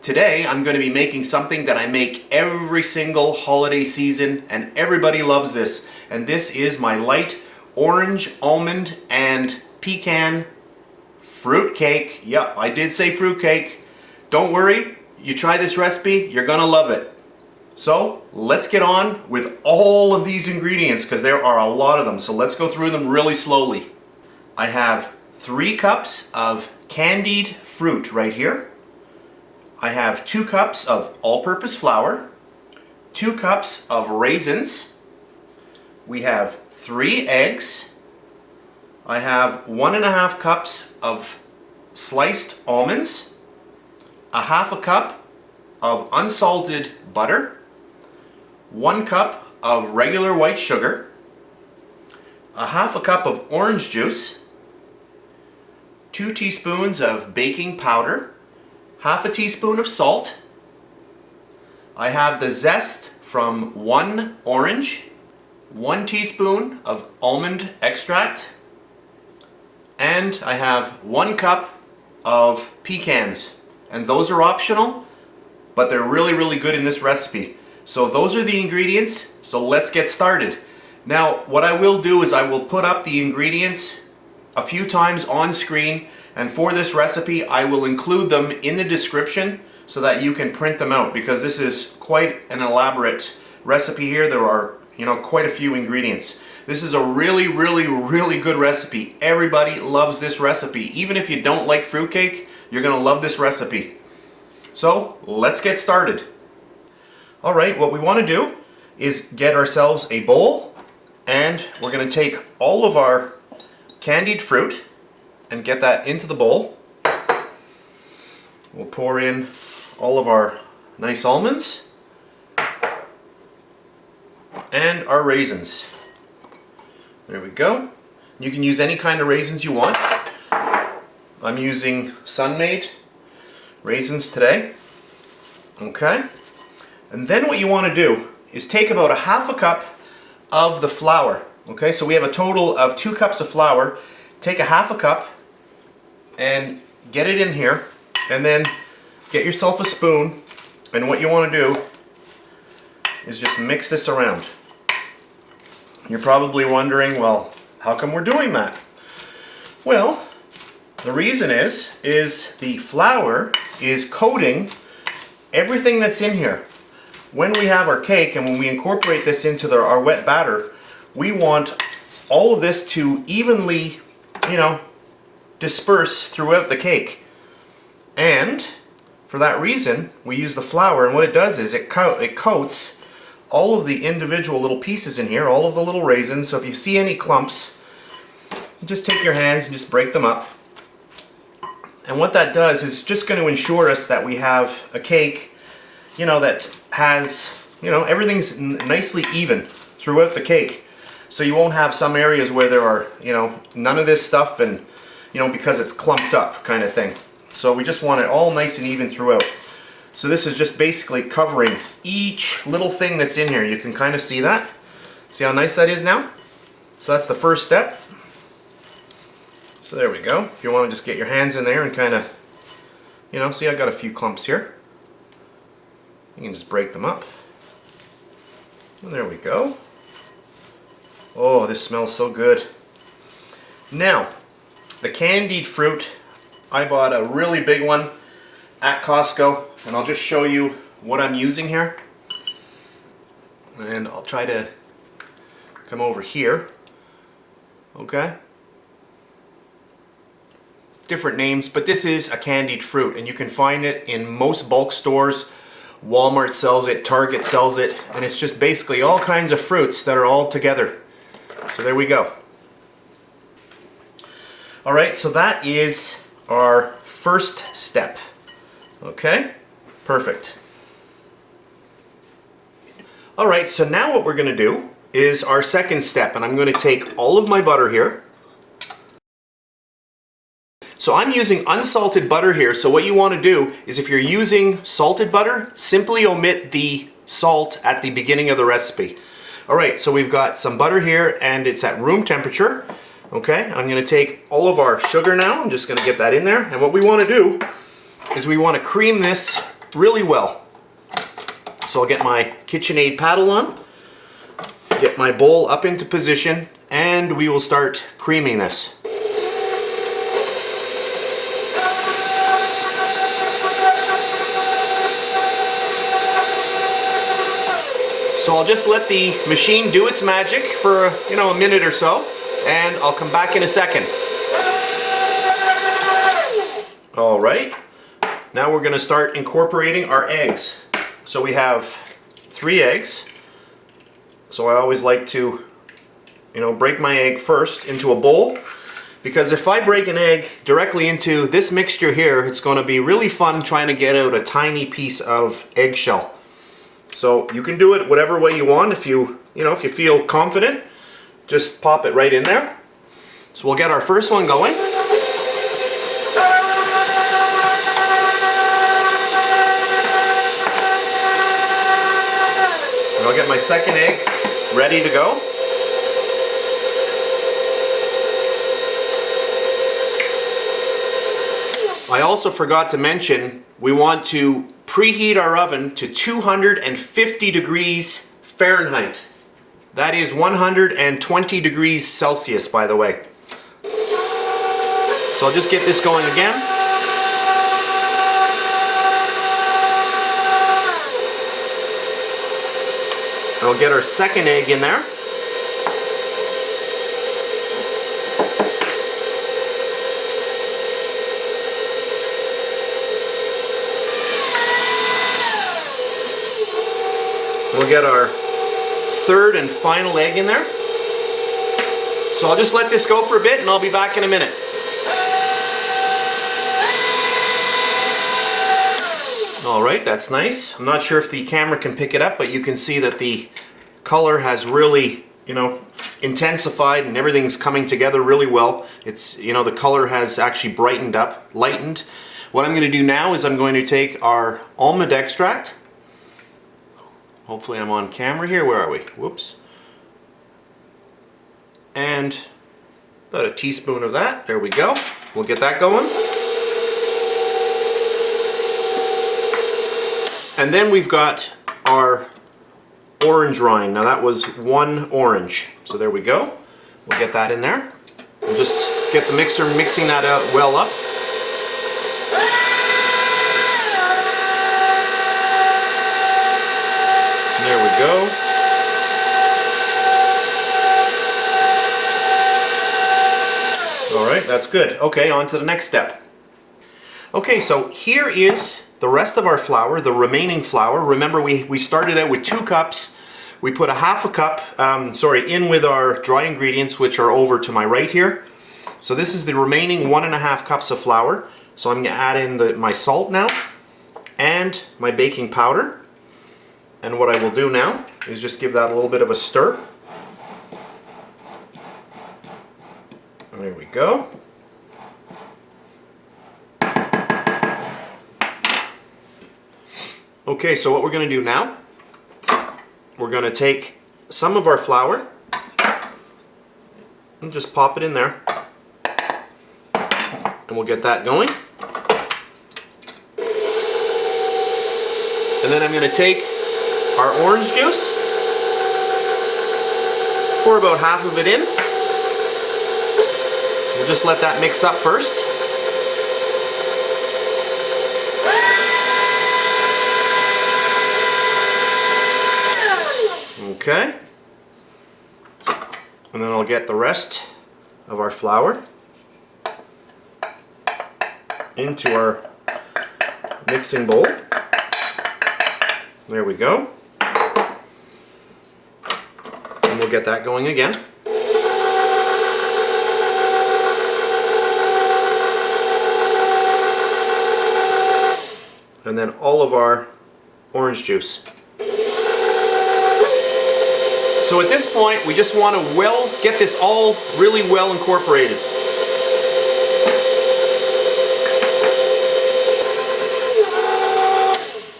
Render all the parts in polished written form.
Today I'm going to be making something that I make every single holiday season and everybody loves this. And this is my light orange, almond, and pecan fruitcake. Yep, I did say fruitcake. Don't worry, you try this recipe, you're gonna love it. So let's get on with all of these ingredients because there are a lot of them. So let's go through them really slowly. I have 3 cups of candied fruit right here. I have 2 cups of all-purpose flour, 2 cups of raisins. We have 3 eggs. I have 1.5 cups of sliced almonds, a 1/2 cup of unsalted butter, 1 cup of regular white sugar, a 1/2 cup of orange juice, 2 teaspoons of baking powder, 1/2 teaspoon of salt. I have the zest from 1 orange, 1 teaspoon of almond extract, and I have 1 cup of pecans. And those are optional, but they're really, really good in this recipe. So those are the ingredients, so let's get started. Now, what I will do is I will put up the ingredients a few times on screen, and for this recipe I will include them in the description so that you can print them out, because this is quite an elaborate recipe here. There are, quite a few ingredients. This is a really, really, really good recipe. Everybody loves this recipe. Even if you don't like fruitcake, you're gonna love this recipe. So let's get started. All right, what we want to do is get ourselves a bowl, and we're going to take all of our candied fruit and get that into the bowl. We'll pour in all of our nice almonds and our raisins. There we go. You can use any kind of raisins you want. I'm using Sun-Maid raisins today. Okay. And then what you want to do is take about a 1/2 cup of the flour. Okay, so we have a total of 2 cups of flour. Take a 1/2 cup and get it in here, and then get yourself a spoon, and what you want to do is just mix this around. You're probably wondering, well, how come we're doing that? Well, the reason is the flour is coating everything that's in here. When we have our cake and when we incorporate this into our wet batter, we want all of this to evenly, disperse throughout the cake. And for that reason, we use the flour, and what it does is it coats all of the individual little pieces in here, all of the little raisins. So if you see any clumps, you just take your hands and just break them up. And what that does is just going to ensure us that we have a cake, that has, everything's nicely even throughout the cake. So you won't have some areas where there are, none of this stuff and, because it's clumped up kind of thing. So we just want it all nice and even throughout. So this is just basically covering each little thing that's in here. You can kind of see that. See how nice that is now? So that's the first step. So there we go. If you want to just get your hands in there and kind of, see I got a few clumps here. You can just break them up. And there we go. Oh, this smells so good. Now, the candied fruit, I bought a really big one at Costco, and I'll just show you what I'm using here. And I'll try to come over here. Okay. Different names, but this is a candied fruit, and you can find it in most bulk stores. Walmart sells it, Target sells it, and it's just basically all kinds of fruits that are all together. So there we go. All right, so that is our first step. Okay, perfect. All right, so now what we're going to do is our second step, and I'm going to take all of my butter here. So I'm using unsalted butter here, so what you want to do is if you're using salted butter, simply omit the salt at the beginning of the recipe. Alright, so we've got some butter here and it's at room temperature. Okay, I'm going to take all of our sugar now, I'm just going to get that in there, and what we want to do is we want to cream this really well. So I'll get my KitchenAid paddle on, get my bowl up into position, and we will start creaming this. So I'll just let the machine do its magic for, a minute or so, and I'll come back in a second. All right, now we're going to start incorporating our eggs. So we have 3 eggs. So I always like to, break my egg first into a bowl, because if I break an egg directly into this mixture here, it's going to be really fun trying to get out a tiny piece of eggshell. So you can do it whatever way you want. If you feel confident, just pop it right in there. So we'll get our first one going. And I'll get my second egg ready to go. I also forgot to mention, we want to preheat our oven to 250 degrees Fahrenheit. That is 120 degrees Celsius, by the way. So I'll just get this going again. I'll get our second egg in there. We'll get our third and final egg in there. So I'll just let this go for a bit and I'll be back in a minute. Alright, that's nice. I'm not sure if the camera can pick it up, but you can see that the color has really, intensified and everything's coming together really well. It's, the color has actually brightened up, lightened. What I'm going to do now is I'm going to take our almond extract. Hopefully I'm on camera here. Where are we? Whoops. And about a teaspoon of that. There we go. We'll get that going. And then we've got our orange rind. Now that was 1 orange. So there we go. We'll get that in there. We'll just get the mixer mixing that out well up. There we go. All right, that's good. Okay, on to the next step. Okay, so here is the rest of our flour, the remaining flour. Remember, we started out with 2 cups. We put a half a cup, in with our dry ingredients, which are over to my right here. So this is the remaining 1.5 cups of flour. So I'm going to add in my salt now and my baking powder. And what I will do now is just give that a little bit of a stir. There we go. Okay, so what we're going to do now, we're going to take some of our flour and just pop it in there. And we'll get that going. And then I'm going to take our orange juice, pour about half of it in. We'll just let that mix up first. Okay. And then I'll get the rest of our flour into our mixing bowl. There we go. And we'll get that going again. And then all of our orange juice. So at this point, we just want to get this all really well incorporated.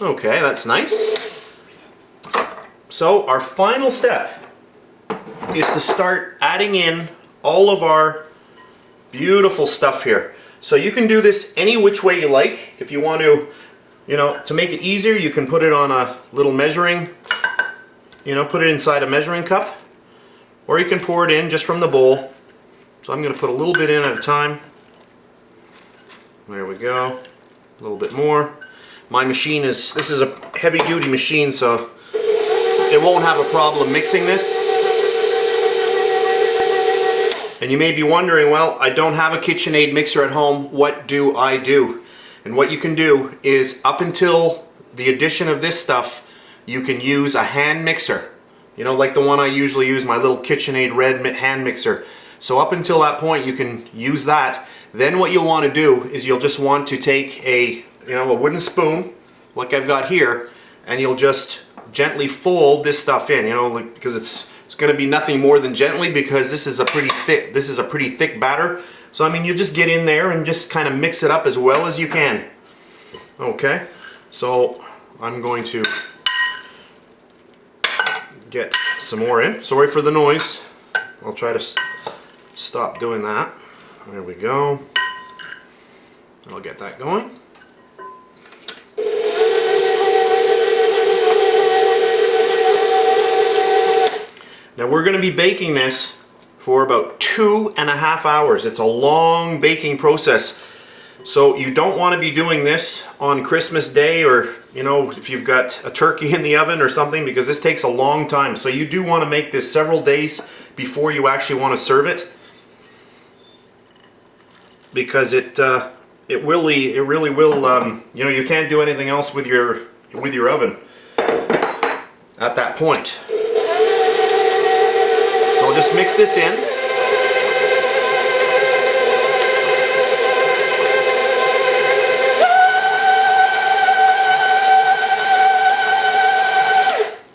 Okay, that's nice. So our final step is to start adding in all of our beautiful stuff here. So you can do this any which way you like. If you want to You know, to make it easier, you can put it on a little measuring, put it inside a measuring cup, or you can pour it in just from the bowl. So I'm going to put a little bit in at a time. There we go. A little bit more. My machine this is a heavy duty machine, so it won't have a problem mixing this. And you may be wondering, well, I don't have a KitchenAid mixer at home. What do I do? And what you can do is, up until the addition of this stuff, you can use a hand mixer. You know, like the one I usually use, my little KitchenAid red hand mixer. So up until that point, you can use that. Then what you'll want to do is you'll just want to take a wooden spoon, like I've got here, and you'll just gently fold this stuff in. Because it's going to be nothing more than gently, because this is a pretty thick batter. So I mean, you just get in there and just kind of mix it up as well as you can. Okay, so I'm going to get some more in. Sorry for the noise. I'll try to stop doing that. There we go. I'll get that going. Now we're going to be baking this for about 2.5 hours. It's a long baking process. So you don't want to be doing this on Christmas Day, or if you've got a turkey in the oven or something, because this takes a long time. So you do want to make this several days before you actually want to serve it, because it really will, you can't do anything else with your oven at that point. So I'll just mix this in.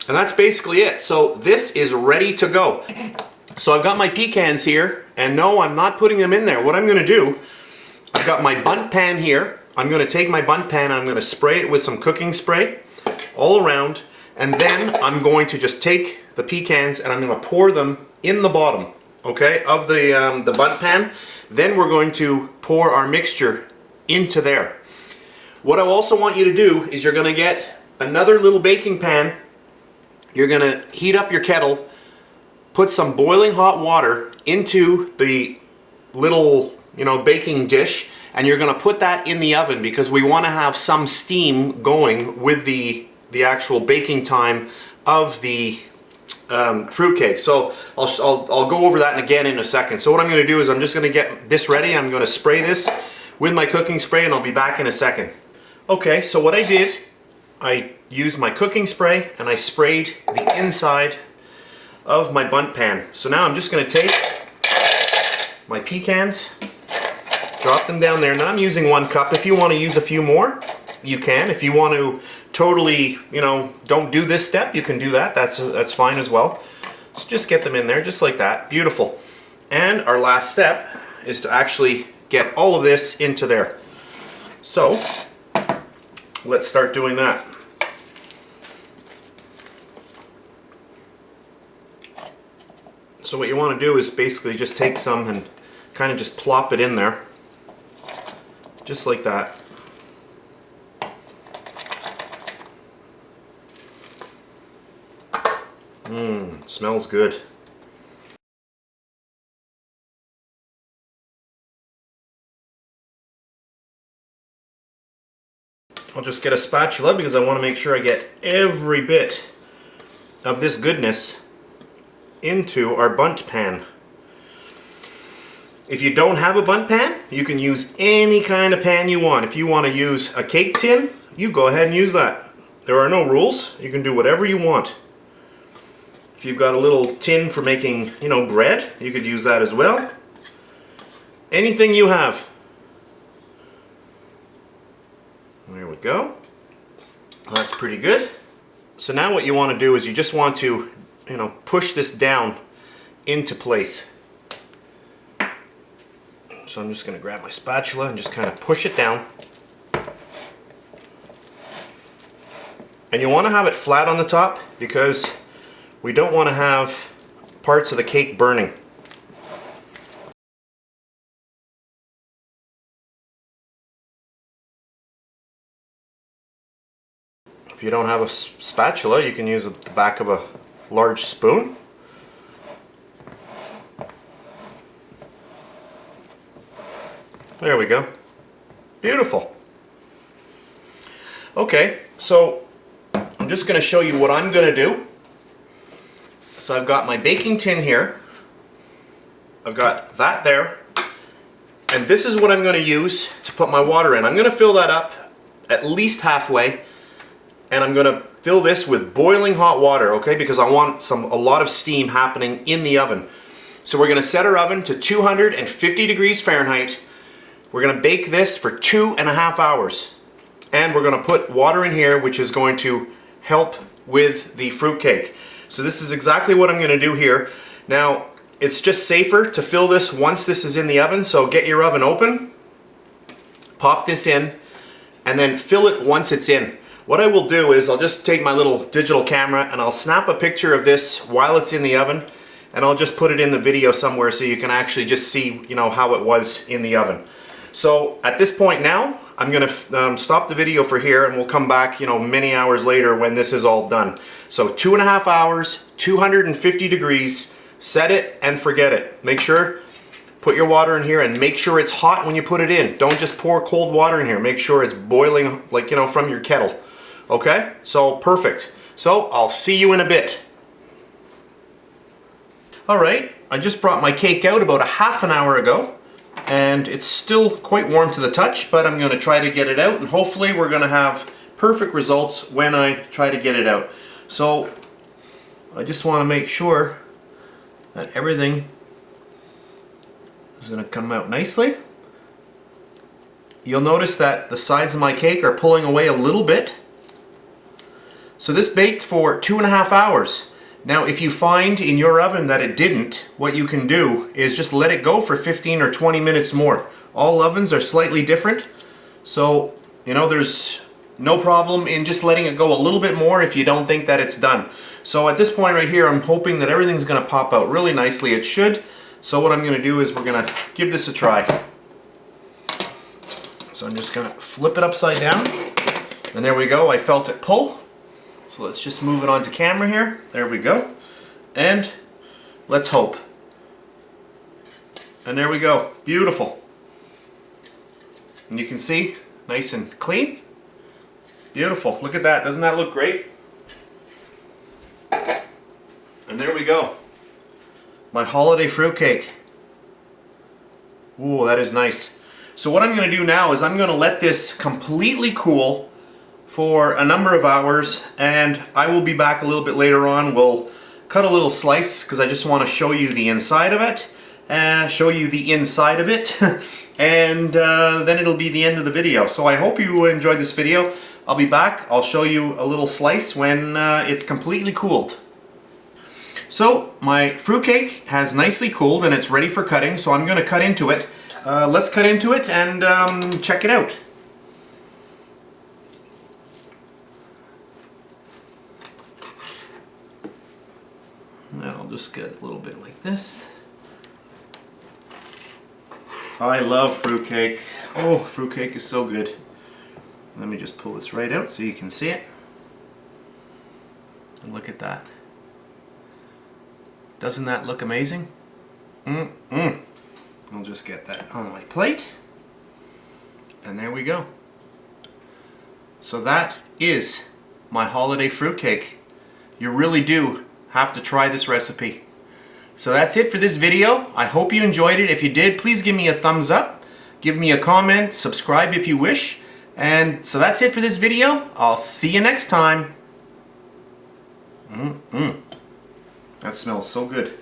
And that's basically it. So this is ready to go. So I've got my pecans here, and no, I'm not putting them in there. What I'm going to do, I've got my bundt pan here. I'm going to take my bundt pan, I'm going to spray it with some cooking spray all around, and then I'm going to just take the pecans and I'm going to pour them in the bottom, okay, of the bundt pan. Then we're going to pour our mixture into there. What I also want you to do is you're going to get another little baking pan. You're going to heat up your kettle, put some boiling hot water into the little, baking dish, and you're going to put that in the oven, because we want to have some steam going with the actual baking time of the fruitcake. So I'll go over that again in a second. So what I'm going to do is I'm just going to get this ready. I'm going to spray this with my cooking spray, and I'll be back in a second. Okay, so what I did, I used my cooking spray and I sprayed the inside of my bundt pan. So now I'm just going to take my pecans, drop them down there. Now I'm using 1 cup. If you want to use a few more, you can. If you want to totally, don't do this step, you can do that. That's fine as well. So just get them in there just like that. Beautiful. And our last step is to actually get all of this into there. So let's start doing that. So what you want to do is basically just take some and kind of just plop it in there. Just like that. Smells good. I'll just get a spatula because I want to make sure I get every bit of this goodness into our bundt pan. If you don't have a bundt pan, you can use any kind of pan you want. If you want to use a cake tin, you go ahead and use that. There are no rules. You can do whatever you want. If you've got a little tin for making, bread, you could use that as well. Anything you have. There we go. That's pretty good. So now what you want to do is you just want to, push this down into place. So I'm just going to grab my spatula and just kind of push it down. And you want to have it flat on the top because we don't want to have parts of the cake burning. If you don't have a spatula, you can use the back of a large spoon. There we go. Beautiful. Okay, so I'm just going to show you what I'm going to do. So I've got my baking tin here. I've got that there. And this is what I'm going to use to put my water in. I'm going to fill that up at least halfway. And I'm going to fill this with boiling hot water, okay? Because I want a lot of steam happening in the oven. So we're going to set our oven to 250 degrees Fahrenheit. We're going to bake this for 2.5 hours. And we're going to put water in here, which is going to help with the fruitcake. So this is exactly what I'm going to do here. Now, it's just safer to fill this once this is in the oven. So get your oven open, pop this in, and then fill it once it's in. What I will do is I'll just take my little digital camera and I'll snap a picture of this while it's in the oven, and I'll just put it in the video somewhere so you can actually just see, you know, how it was in the oven. So at this point now, I'm going to stop the video for here, and we'll come back, you know, many hours later when this is all done. So 2.5 hours, 250 degrees, set it and forget it. Make sure, put your water in here and make sure it's hot when you put it in. Don't just pour cold water in here. Make sure it's boiling, like, you know, from your kettle. Okay, so perfect. So I'll see you in a bit. All right, I just brought my cake out about a half an hour ago. And it's still quite warm to the touch, but I'm going to try to get it out, and hopefully we're going to have perfect results when I try to get it out. So I just want to make sure that everything is going to come out nicely. You'll notice that the sides of my cake are pulling away a little bit. So this baked for 2.5 hours. Now, if you find in your oven that it didn't, what you can do is just let it go for 15 or 20 minutes more. All ovens are slightly different, so, you know, there's no problem in just letting it go a little bit more if you don't think that it's done. So at this point right here, I'm hoping that everything's going to pop out really nicely. It should. So what I'm going to do is we're going to give this a try. So I'm just going to flip it upside down, and there we go. I felt it pull. So let's just move it onto camera here. There we go. And let's hope. And there we go. Beautiful. And you can see, nice and clean. Beautiful. Look at that. Doesn't that look great? And there we go. My holiday fruitcake. Ooh, that is nice. So what I'm going to do now is I'm going to let this completely cool for a number of hours, and I will be back a little bit later on. We'll cut a little slice because I just want to show you the inside of it, and then it'll be the end of the video. So I hope you enjoyed this video. I'll be back. I'll show you a little slice when it's completely cooled. So my fruitcake has nicely cooled and it's ready for cutting, so I'm going to cut into it. Let's cut into it and check it out. And I'll just get a little bit like this. I love fruitcake. Oh, fruitcake is so good. Let me just pull this right out so you can see it. And look at that. Doesn't that look amazing? I'll just get that on my plate. And there we go. So that is my holiday fruitcake. You really do have to try this recipe. So that's it for this video. I hope you enjoyed it. If you did, please give me a thumbs up, give me a comment, subscribe if you wish. And so that's it for this video. I'll see you next time. That smells so good.